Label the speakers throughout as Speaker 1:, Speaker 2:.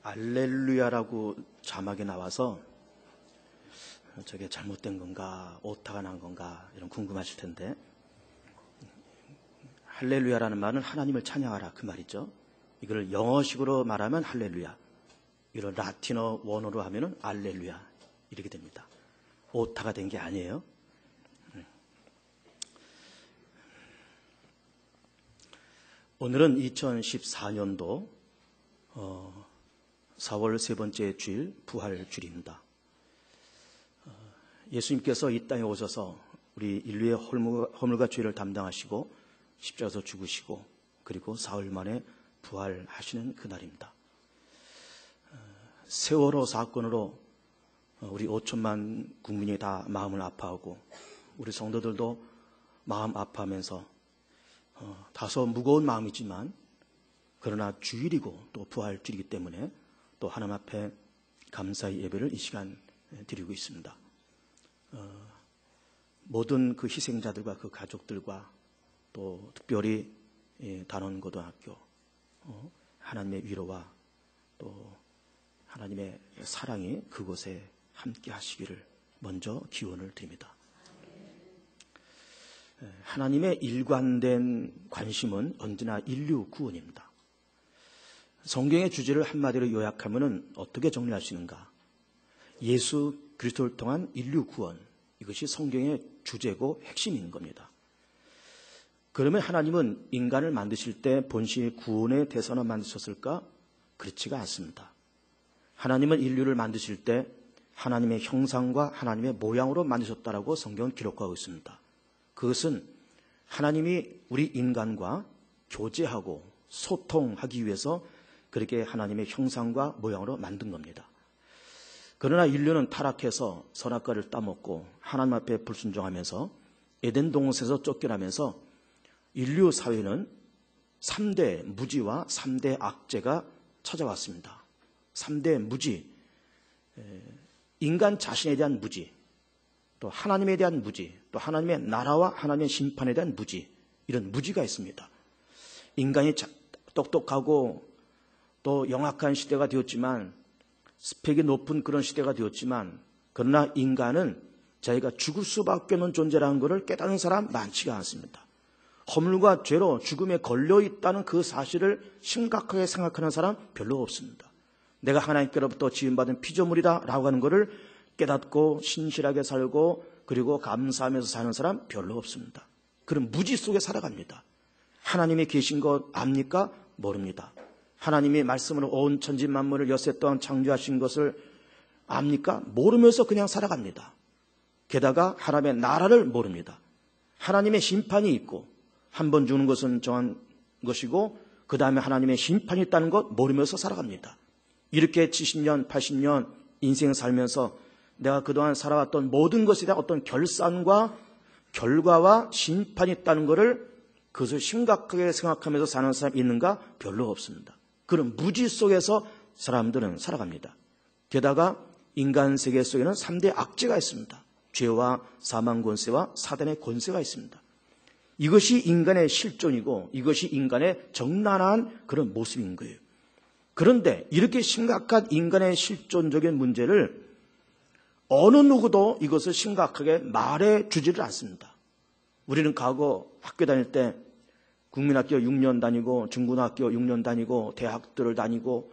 Speaker 1: 알렐루야라고 자막이 나와서 저게 잘못된 건가, 오타가 난 건가 이런 궁금하실 텐데, 할렐루야라는 말은 하나님을 찬양하라 그 말이죠. 이걸 영어식으로 말하면 할렐루야, 이걸 라틴어 원어로 하면은 알렐루야 이렇게 됩니다. 오타가 된 게 아니에요. 오늘은 2014년도 4월 세 번째 주일, 부활 주일입니다. 예수님께서 이 땅에 오셔서 우리 인류의 허물과 죄를 담당하시고 십자가에서 죽으시고 그리고 사흘 만에 부활하시는 그날입니다. 세월호 사건으로 우리 5천만 국민이 다 마음을 아파하고 우리 성도들도 마음 아파하면서 다소 무거운 마음이지만 그러나 주일이고 또 부활 주일이기 때문에 또 하나님 앞에 감사의 예배를 이 시간 드리고 있습니다. 모든 그 희생자들과 그 가족들과 또 특별히 단원고등학교 하나님의 위로와 또 하나님의 사랑이 그곳에 함께 하시기를 먼저 기원을 드립니다. 하나님의 일관된 관심은 언제나 인류 구원입니다. 성경의 주제를 한마디로 요약하면 어떻게 정리하시는가? 예수 그리스도를 통한 인류 구원, 이것이 성경의 주제고 핵심인 겁니다. 그러면 하나님은 인간을 만드실 때 본신의 구원의 대상으로 만드셨을까? 그렇지가 않습니다. 하나님은 인류를 만드실 때 하나님의 형상과 하나님의 모양으로 만드셨다라고 성경은 기록하고 있습니다. 그것은 하나님이 우리 인간과 교제하고 소통하기 위해서 그렇게 하나님의 형상과 모양으로 만든 겁니다. 그러나 인류는 타락해서 선악과를 따먹고 하나님 앞에 불순종하면서 에덴 동산에서 쫓겨나면서 인류 사회는 3대 무지와 3대 악재가 찾아왔습니다. 3대 무지, 인간 자신에 대한 무지, 또 하나님에 대한 무지, 또 하나님의 나라와 하나님의 심판에 대한 무지, 이런 무지가 있습니다. 인간이 똑똑하고 또 영악한 시대가 되었지만, 스펙이 높은 그런 시대가 되었지만, 그러나 인간은 자기가 죽을 수밖에 없는 존재라는 것을 깨닫는 사람 많지가 않습니다. 허물과 죄로 죽음에 걸려있다는 그 사실을 심각하게 생각하는 사람 별로 없습니다. 내가 하나님께로부터 지음받은 피조물이다 라고 하는 것을 깨닫고 신실하게 살고 그리고 감사하면서 사는 사람 별로 없습니다. 그런 무지 속에 살아갑니다. 하나님이 계신 것 압니까? 모릅니다. 하나님이 말씀으로 온 천지 만물을 엿새 동안 창조하신 것을 압니까? 모르면서 그냥 살아갑니다. 게다가 하나님의 나라를 모릅니다. 하나님의 심판이 있고 한 번 주는 것은 정한 것이고 그 다음에 하나님의 심판이 있다는 것 모르면서 살아갑니다. 이렇게 70년, 80년 인생 살면서 내가 그동안 살아왔던 모든 것에 대한 어떤 결산과 결과와 심판이 있다는 것을 그것을 심각하게 생각하면서 사는 사람이 있는가? 별로 없습니다. 그런 무지 속에서 사람들은 살아갑니다. 게다가 인간 세계 속에는 3대 악재가 있습니다. 죄와 사망 권세와 사단의 권세가 있습니다. 이것이 인간의 실존이고 이것이 인간의 정난한 그런 모습인 거예요. 그런데 이렇게 심각한 인간의 실존적인 문제를 어느 누구도 이것을 심각하게 말해주지를 않습니다. 우리는 과거 학교 다닐 때 국민학교 6년 다니고 중고등학교 6년 다니고 대학들을 다니고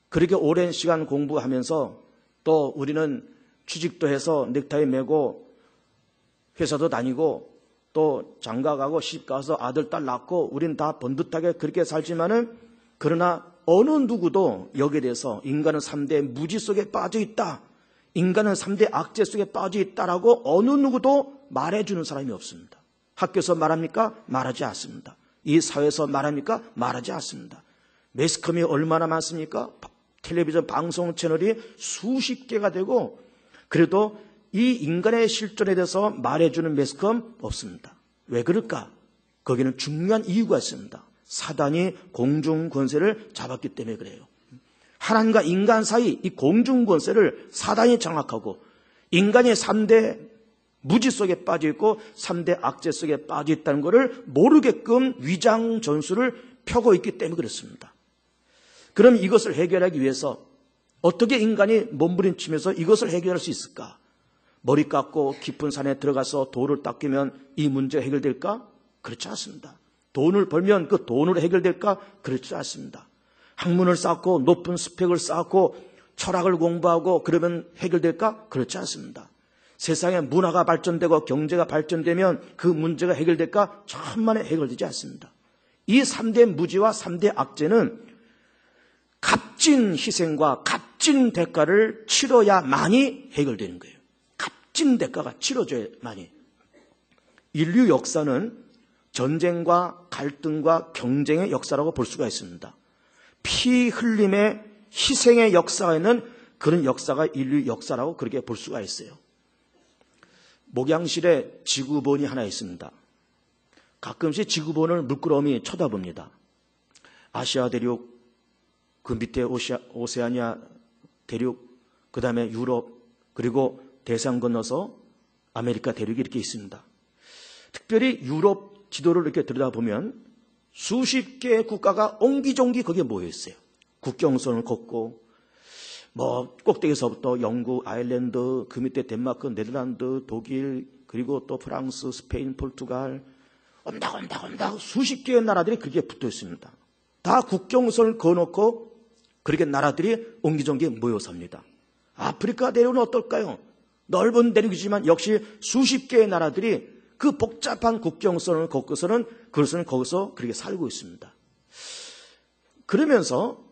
Speaker 1: 그렇게 오랜 시간 공부하면서 또 우리는 취직도 해서 넥타이 매고 회사도 다니고 또 장가 가고 시집 가서 아들 딸 낳고 우린 다 번듯하게 그렇게 살지만은 그러나 어느 누구도 여기에 대해서 인간은 3대 무지 속에 빠져 있다, 인간은 3대 악재 속에 빠져 있다라고 어느 누구도 말해주는 사람이 없습니다. 학교에서 말합니까? 말하지 않습니다. 이 사회에서 말합니까? 말하지 않습니다. 매스컴이 얼마나 많습니까? 텔레비전 방송 채널이 수십 개가 되고 그래도 이 인간의 실존에 대해서 말해주는 매스컴 없습니다. 왜 그럴까? 거기는 중요한 이유가 있습니다. 사단이 공중 권세를 잡았기 때문에 그래요. 하나님과 인간 사이 이 공중 권세를 사단이 장악하고 인간이 3대 무지 속에 빠져 있고 3대 악재 속에 빠져 있다는 것을 모르게끔 위장 전술을 펴고 있기 때문에 그렇습니다. 그럼 이것을 해결하기 위해서 어떻게 인간이 몸부림치면서 이것을 해결할 수 있을까? 머리 깎고 깊은 산에 들어가서 돌을 닦으면 이 문제가 해결될까? 그렇지 않습니다. 돈을 벌면 그 돈으로 해결될까? 그렇지 않습니다. 학문을 쌓고 높은 스펙을 쌓고 철학을 공부하고 그러면 해결될까? 그렇지 않습니다. 세상에 문화가 발전되고 경제가 발전되면 그 문제가 해결될까? 천만에 해결되지 않습니다. 이 3대 무지와 3대 악재는 값진 희생과 값진 대가를 치러야만이 해결되는 거예요. 값진 대가가 치러져야만이. 인류 역사는 전쟁과 갈등과 경쟁의 역사라고 볼 수가 있습니다. 피 흘림의 희생의 역사가 있는 그런 역사가 인류 역사라고 그렇게 볼 수가 있어요. 목양실에 지구본이 하나 있습니다. 가끔씩 지구본을 물끄러미 쳐다봅니다. 아시아 대륙, 그 밑에 오세아니아 대륙, 그 다음에 유럽, 그리고 대상 건너서 아메리카 대륙이 이렇게 있습니다. 특별히 유럽 지도를 이렇게 들여다보면 수십 개의 국가가 옹기종기 거기에 모여 있어요. 국경선을 걷고 꼭대기에서부터 영국, 아일랜드, 그 밑에 덴마크, 네덜란드, 독일, 그리고 또 프랑스, 스페인, 포르투갈 엄닥 수십 개의 나라들이 그렇게 붙어 있습니다. 다 국경선을 그어놓고 그렇게 나라들이 옹기종기 모여 삽니다. 아프리카 대륙은 어떨까요? 넓은 대륙이지만 역시 수십 개의 나라들이 그 복잡한 국경선을 걷고서는 그것은 거기서 그렇게 살고 있습니다. 그러면서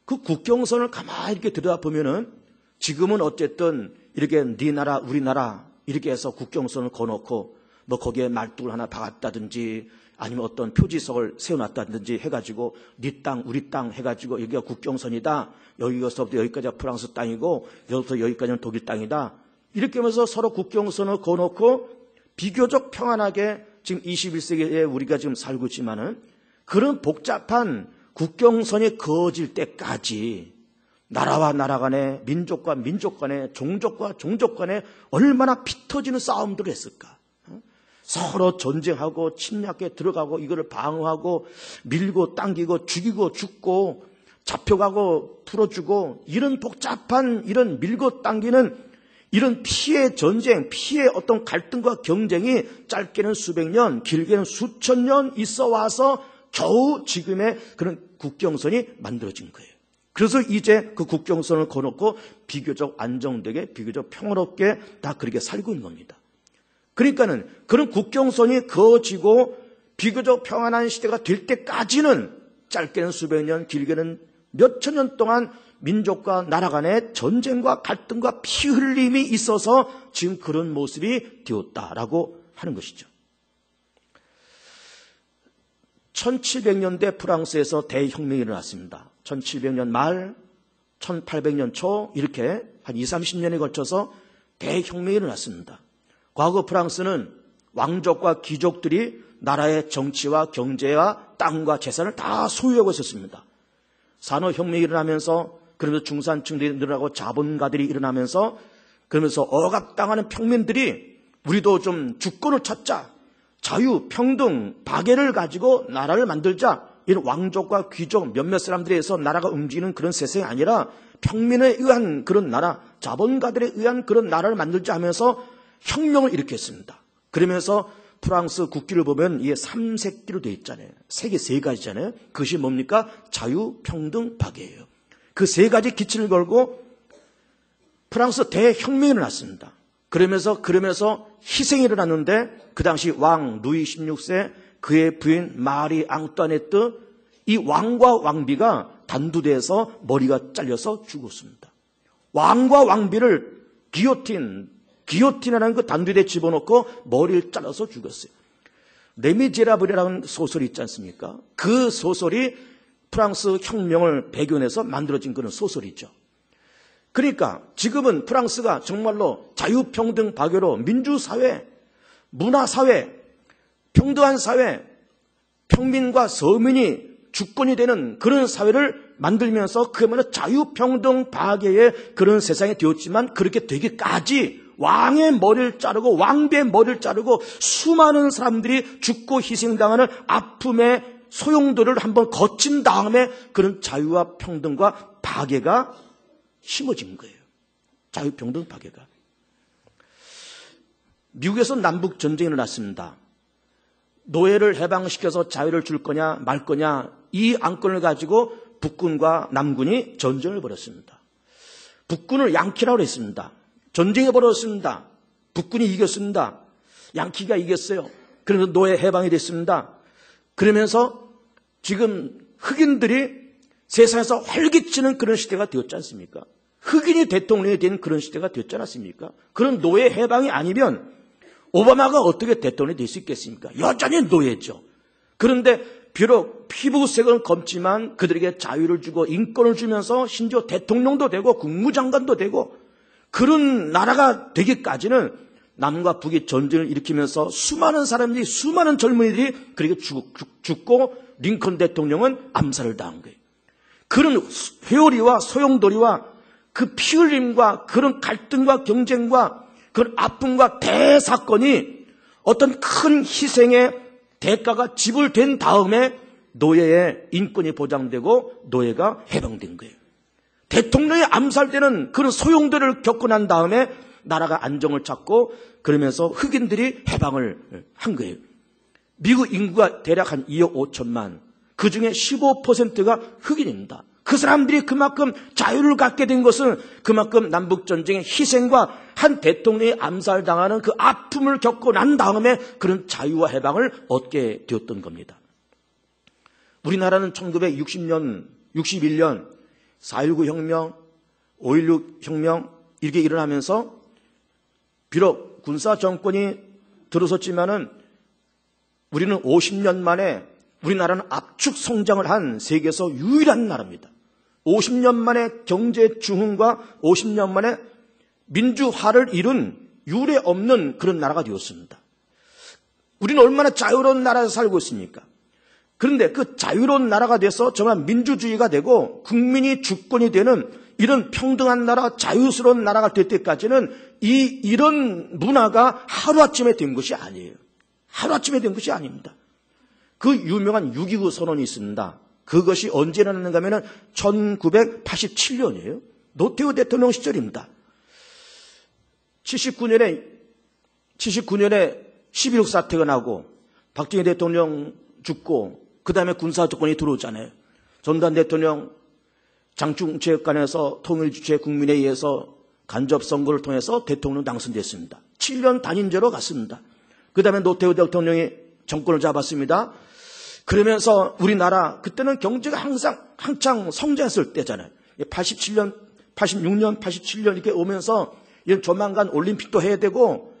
Speaker 1: 그 국경선을 가만히 이렇게 들여다보면은 지금은 어쨌든 이렇게 네 나라 우리 나라 이렇게 해서 국경선을 거놓고 거기에 말뚝을 하나 박았다든지 아니면 어떤 표지석을 세워놨다든지 해가지고 네 땅 우리 땅 해가지고 여기가 국경선이다. 여기서부터 여기까지가 프랑스 땅이고 여기서부터 여기까지는 독일 땅이다. 이렇게 하면서 서로 국경선을 거놓고 비교적 평안하게 지금 21세기에 우리가 지금 살고 있지만은 그런 복잡한 국경선이 그어질 때까지 나라와 나라 간에 민족과 민족 간에 종족과 종족 간에 얼마나 피 터지는 싸움들을 했을까. 서로 전쟁하고 침략에 들어가고 이거를 방어하고 밀고 당기고 죽이고 죽고 잡혀가고 풀어주고 이런 복잡한 이런 밀고 당기는 이런 피해 전쟁, 피해 어떤 갈등과 경쟁이 짧게는 수백 년, 길게는 수천 년 있어 와서 겨우 지금의 그런 국경선이 만들어진 거예요. 그래서 이제 그 국경선을 거놓고 비교적 안정되게, 비교적 평화롭게 다 그렇게 살고 있는 겁니다. 그러니까는 그런 국경선이 그어지고 비교적 평안한 시대가 될 때까지는 짧게는 수백 년, 길게는 몇천 년 동안 민족과 나라 간의 전쟁과 갈등과 피 흘림이 있어서 지금 그런 모습이 되었다라고 하는 것이죠. 1700년대 프랑스에서 대혁명이 일어났습니다. 1700년 말, 1800년 초 이렇게 한 20, 30년에 걸쳐서 대혁명이 일어났습니다. 과거 프랑스는 왕족과 귀족들이 나라의 정치와 경제와 땅과 재산을 다 소유하고 있었습니다. 산업혁명이 일어나면서 그러면서 중산층들이 늘어나고 자본가들이 일어나면서 그러면서 억압당하는 평민들이 우리도 좀 주권을 찾자. 자유, 평등, 박애를 가지고 나라를 만들자. 이런 왕족과 귀족 몇몇 사람들에 의해서 나라가 움직이는 그런 세상이 아니라 평민에 의한 그런 나라, 자본가들에 의한 그런 나라를 만들자 하면서 혁명을 일으켰습니다. 그러면서 프랑스 국기를 보면 이게 3색기로 되어 있잖아요. 색이 3가지잖아요. 그것이 뭡니까? 자유, 평등, 박애예요. 그 3가지 기치를 걸고 프랑스 대혁명이 일어났습니다. 그러면서 희생이 일어났는데 그 당시 왕 루이 16세 그의 부인 마리 앙뚜아네트 이 왕과 왕비가 단두대에서 머리가 잘려서 죽었습니다. 왕과 왕비를 기요틴이라는 그 단두대에 집어넣고 머리를 잘라서 죽었어요. 레미제라블이라는 소설이 있지 않습니까? 그 소설이 프랑스 혁명을 배경해서 만들어진 그런 소설이죠. 그러니까 지금은 프랑스가 정말로 자유평등 박애로 민주사회, 문화사회, 평등한 사회, 평민과 서민이 주권이 되는 그런 사회를 만들면서 그야말로 자유평등 박애의 그런 세상이 되었지만 그렇게 되기까지 왕의 머리를 자르고 왕비의 머리를 자르고 수많은 사람들이 죽고 희생당하는 아픔의 소용돌이를 한번 거친 다음에 그런 자유와 평등과 박애가 심어진 거예요. 자유평등 박애가. 미국에서 남북 전쟁이 일어났습니다. 노예를 해방시켜서 자유를 줄 거냐 말 거냐 이 안건을 가지고 북군과 남군이 전쟁을 벌였습니다. 북군을 양키라고 했습니다. 전쟁이 벌어졌습니다. 북군이 이겼습니다. 양키가 이겼어요. 그래서 노예 해방이 됐습니다. 그러면서 지금 흑인들이 세상에서 활기치는 그런 시대가 되었지 않습니까? 흑인이 대통령이 된 그런 시대가 되었지 않았습니까? 그런 노예 해방이 아니면 오바마가 어떻게 대통령이 될 수 있겠습니까? 여전히 노예죠. 그런데 비록 피부색은 검지만 그들에게 자유를 주고 인권을 주면서 심지어 대통령도 되고 국무장관도 되고 그런 나라가 되기까지는 남과 북이 전쟁을 일으키면서 수많은 사람들이 수많은 젊은이들이 그렇게 죽고 링컨 대통령은 암살을 당한 거예요. 그런 회오리와 소용돌이와 그 피 흘림과 그런 갈등과 경쟁과 그런 아픔과 대사건이 어떤 큰 희생의 대가가 지불된 다음에 노예의 인권이 보장되고 노예가 해방된 거예요. 대통령이 암살되는 그런 소용돌이를 겪고 난 다음에 나라가 안정을 찾고 그러면서 흑인들이 해방을 한 거예요. 미국 인구가 대략 한 2억 5천만, 그중에 15%가 흑인입니다. 그 사람들이 그만큼 자유를 갖게 된 것은 그만큼 남북전쟁의 희생과 한 대통령이 암살당하는 그 아픔을 겪고 난 다음에 그런 자유와 해방을 얻게 되었던 겁니다. 우리나라는 1960년, 61년 4.19 혁명, 5.16 혁명 이렇게 일어나면서 비록 군사 정권이 들어섰지만은 우리는 50년 만에 우리나라는 압축 성장을 한 세계에서 유일한 나라입니다. 50년 만에 경제 중흥과 50년 만에 민주화를 이룬 유례 없는 그런 나라가 되었습니다. 우리는 얼마나 자유로운 나라에서 살고 있습니까? 그런데 그 자유로운 나라가 돼서 정말 민주주의가 되고 국민이 주권이 되는 이런 평등한 나라, 자유스러운 나라가 될 때까지는 이런 문화가 하루아침에 된 것이 아니에요. 하루아침에 된 것이 아닙니다. 그 유명한 6.29 선언이 있습니다. 그것이 언제 일어났는가 하면 1987년이에요. 노태우 대통령 시절입니다. 79년에 11.6 사태가 나고 박정희 대통령 죽고 그 다음에 군사정권이 들어오잖아요. 전두환 대통령 장충체육관에서 통일주체 국민에 의해서 간접선거를 통해서 대통령 당선됐습니다. 7년 단임제로 갔습니다. 그 다음에 노태우 대통령이 정권을 잡았습니다. 그러면서 우리나라 그때는 경제가 한창 성장했을 때잖아요. 86년, 87년 이렇게 오면서 이런 조만간 올림픽도 해야 되고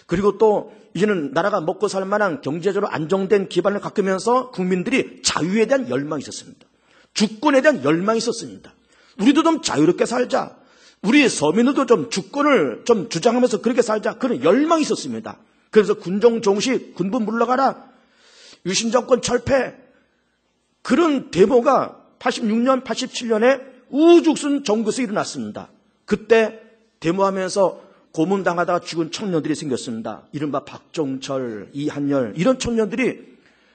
Speaker 1: 그리고 또 이제는 나라가 먹고 살 만한 경제적으로 안정된 기반을 갖으면서 국민들이 자유에 대한 열망이 있었습니다. 주권에 대한 열망이 있었습니다. 우리도 좀 자유롭게 살자. 우리 서민들도 좀 주권을 좀 주장하면서 그렇게 살자. 그런 열망이 있었습니다. 그래서 군종 종식, 군부 물러가라. 유신정권 철폐. 그런 데모가 86년, 87년에 우죽순 정부에서 일어났습니다. 그때 데모하면서 고문당하다가 죽은 청년들이 생겼습니다. 이른바 박종철, 이한열 이런 청년들이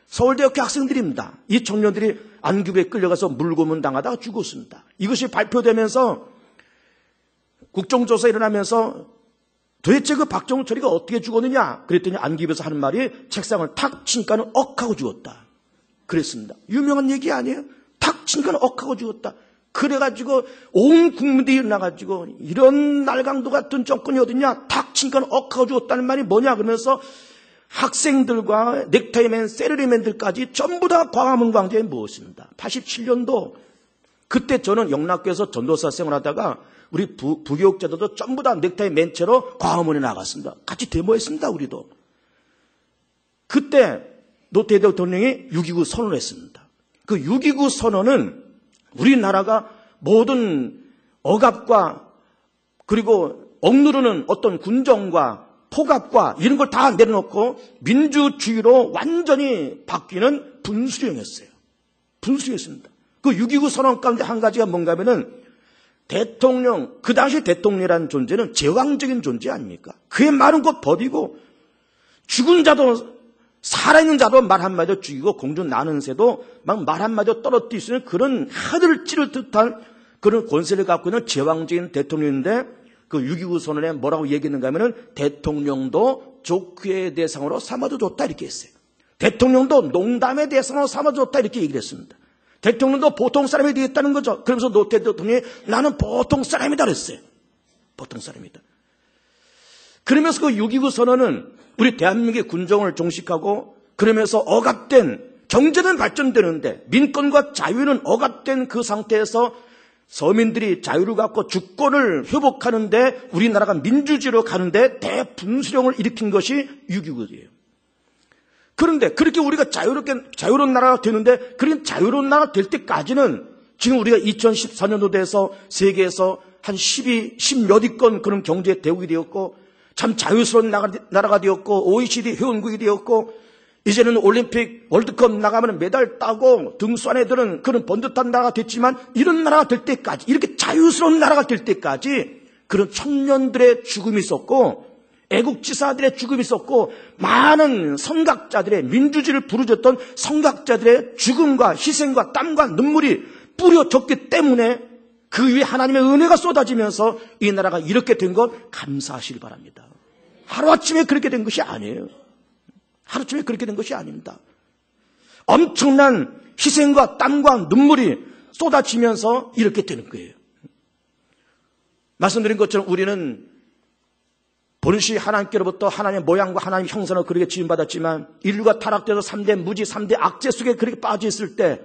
Speaker 1: 서울대학교 학생들입니다. 이 청년들이 안규부에 끌려가서 물고문 당하다가 죽었습니다. 이것이 발표되면서 국정조사 일어나면서 도대체 그 박종철이가 어떻게 죽었느냐 그랬더니 안규부에서 하는 말이 책상을 탁 치니까는 억하고 죽었다. 그랬습니다. 유명한 얘기 아니에요? 탁 치니까는 억하고 죽었다. 그래가지고 온 국민들이 일어나가지고 이런 날강도 같은 정권이 어딨냐 탁 치니까는 억하고 죽었다는 말이 뭐냐 그러면서 학생들과 넥타이맨, 세러리맨들까지 전부 다 광화문 광장에 모였습니다. 87년도 그때 저는 영락교에서 전도사 생활하다가 우리 부교육자들도 전부 다 넥타이 맨 채로 광화문에 나갔습니다. 같이 데모했습니다. 우리도. 그때 노태우 대통령이 6.29 선언을 했습니다. 그 6.29 선언은 우리나라가 모든 억압과 그리고 억누르는 어떤 군정과 폭압과 이런 걸 다 내려놓고 민주주의로 완전히 바뀌는 분수령이었어요. 분수령이었습니다. 그 6.29 선언 가운데 한 가지가 뭔가 하면은 대통령, 그 당시 대통령이라는 존재는 제왕적인 존재 아닙니까? 그의 말은 곧 법이고 죽은 자도 살아있는 자도 말 한마디도 죽이고 공중 나는 새도 막 말 한마디도 떨어뜨릴 수 있는 그런 하늘을 찌를 듯한 그런 권세를 갖고 있는 제왕적인 대통령인데 그 6.29 선언에 뭐라고 얘기했는가 하면은 대통령도 조크의 대상으로 삼아줘줬다 이렇게 했어요. 대통령도 농담의 대상으로 삼아줬다 이렇게 얘기를 했습니다. 대통령도 보통 사람이 되겠다는 거죠. 그러면서 노태 대통령이 나는 보통 사람이다 그랬어요. 보통 사람이다. 그러면서 그 6.29 선언은 우리 대한민국의 군정을 종식하고 그러면서 억압된 경제는 발전되는데 민권과 자유는 억압된 그 상태에서 서민들이 자유를 갖고 주권을 회복하는데 우리나라가 민주주의로 가는데 대분수령을 일으킨 것이 6.29예요. 그런데 그렇게 우리가 자유로운 나라가 되는데 그런 자유로운 나라가 될 때까지는 지금 우리가 2014년도 돼서 세계에서 한 10몇 위권 그런 경제 대국이 되었고 참 자유스러운 나라가 되었고 OECD 회원국이 되었고 이제는 올림픽 월드컵 나가면 메달 따고 등수한 애들은 그런 번듯한 나라가 됐지만 이런 나라가 될 때까지 이렇게 자유스러운 나라가 될 때까지 그런 청년들의 죽음이 있었고 애국지사들의 죽음이 있었고 많은 선각자들의 민주주의를 부르짖던 선각자들의 죽음과 희생과 땀과 눈물이 뿌려졌기 때문에 그 위에 하나님의 은혜가 쏟아지면서 이 나라가 이렇게 된 것 감사하시기 바랍니다. 하루아침에 그렇게 된 것이 아니에요. 하루아침에 그렇게 된 것이 아닙니다. 엄청난 희생과 땀과 눈물이 쏟아지면서 이렇게 되는 거예요. 말씀드린 것처럼 우리는 본시 하나님께로부터 하나님의 모양과 하나님의 형상으로 그렇게 지음받았지만 인류가 타락돼서 3대 무지, 3대 악재 속에 그렇게 빠져 있을 때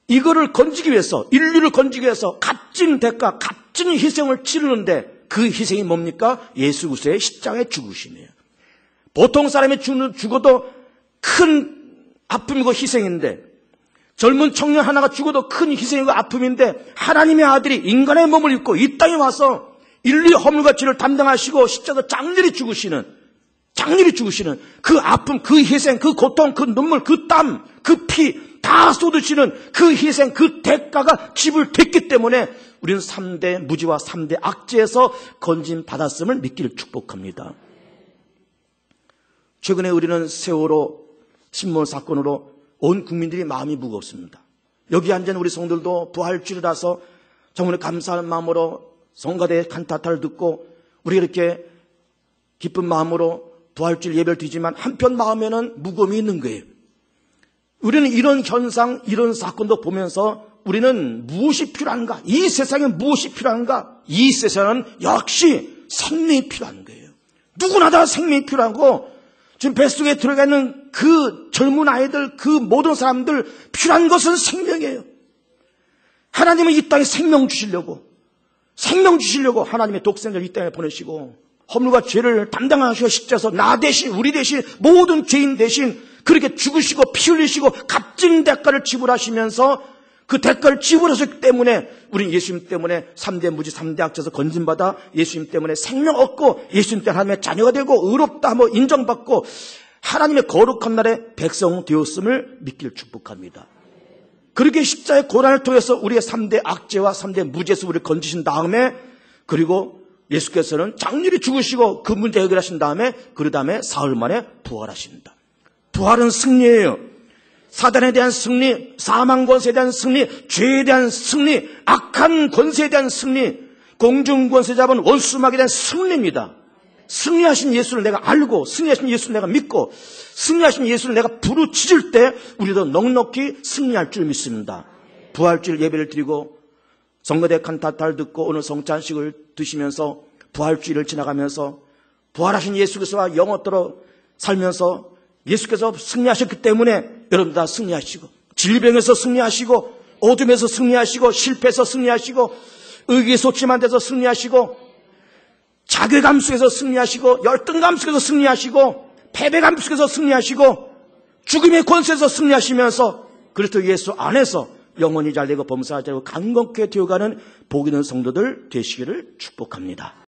Speaker 1: 이거를 건지기 위해서, 인류를 건지기 위해서 값진 대가, 값진 희생을 치르는데 그 희생이 뭡니까? 예수 그리스도의 십자가에 죽으심이에요. 보통 사람이 죽어도 큰 아픔이고 희생인데 젊은 청년 하나가 죽어도 큰 희생이고 아픔인데 하나님의 아들이 인간의 몸을 입고 이 땅에 와서 인류의 허물과 죄를 담당하시고 십자가 장렬히 죽으시는 그 아픔, 그 희생, 그 고통, 그 눈물, 그 땀, 그 피 다 쏟으시는 그 희생, 그 대가가 지불됐기 때문에 우리는 3대 무지와 3대 악재에서 건진 받았음을 믿기를 축복합니다. 최근에 우리는 세월호 신문 사건으로 온 국민들이 마음이 무겁습니다. 여기 앉은 우리 성들도 부활주일이라서 정말 감사하는 마음으로 성가대 칸타타를 듣고 우리가 이렇게 기쁜 마음으로 부활주일 예배를 드리지만 한편 마음에는 무거움이 있는 거예요. 우리는 이런 현상, 이런 사건도 보면서 우리는 무엇이 필요한가? 이 세상에 무엇이 필요한가? 이 세상은 역시 생명이 필요한 거예요. 누구나 다 생명이 필요하고 지금 뱃속에 들어가 있는 그 젊은 아이들, 그 모든 사람들 필요한 것은 생명이에요. 하나님은 이 땅에 생명 주시려고 하나님의 독생자를 이 땅에 보내시고 허물과 죄를 담당하시고 십자가에서 나 대신 우리 대신 모든 죄인 대신 그렇게 죽으시고 피 흘리시고 값진 대가를 지불하시면서 그 대가를 지불하셨기 때문에 우리는 예수님 때문에 3대 무지 3대 악재에서 건진받아 예수님 때문에 생명 얻고 예수님 때문에 하나님의 자녀가 되고 의롭다 하며 인정받고 하나님의 거룩한 날에 백성 되었음을 믿기를 축복합니다. 그렇게 십자가의 고난을 통해서 우리의 3대 악재와 3대 무지에서 우리를 건지신 다음에 그리고 예수께서는 장렬히 죽으시고 그 문제 해결하신 다음에 그 다음에 사흘 만에 부활하십니다. 부활은 승리예요. 사단에 대한 승리, 사망 권세에 대한 승리, 죄에 대한 승리, 악한 권세에 대한 승리, 공중 권세 잡은 원수막에 대한 승리입니다. 승리하신 예수를 내가 알고 승리하신 예수를 내가 믿고 승리하신 예수를 내가 부르짖을 때 우리도 넉넉히 승리할 줄 믿습니다. 부활주일 예배를 드리고 성가대 칸타타를 듣고 오늘 성찬식을 드시면서 부활주일을 지나가면서 부활하신 예수 그리스도와 영원토록 살면서 예수께서 승리하셨기 때문에 여러분 다 승리하시고 질병에서 승리하시고 어둠에서 승리하시고 실패에서 승리하시고 의기에 솟지만 데서 승리하시고 자괴감 속에서 승리하시고 열등감 속에서 승리하시고 패배감 속에서 승리하시고 죽음의 권세에서 승리하시면서 그리스도 예수 안에서 영원히 잘되고 범사하고 강건케 되어가는 복 있는 성도들 되시기를 축복합니다.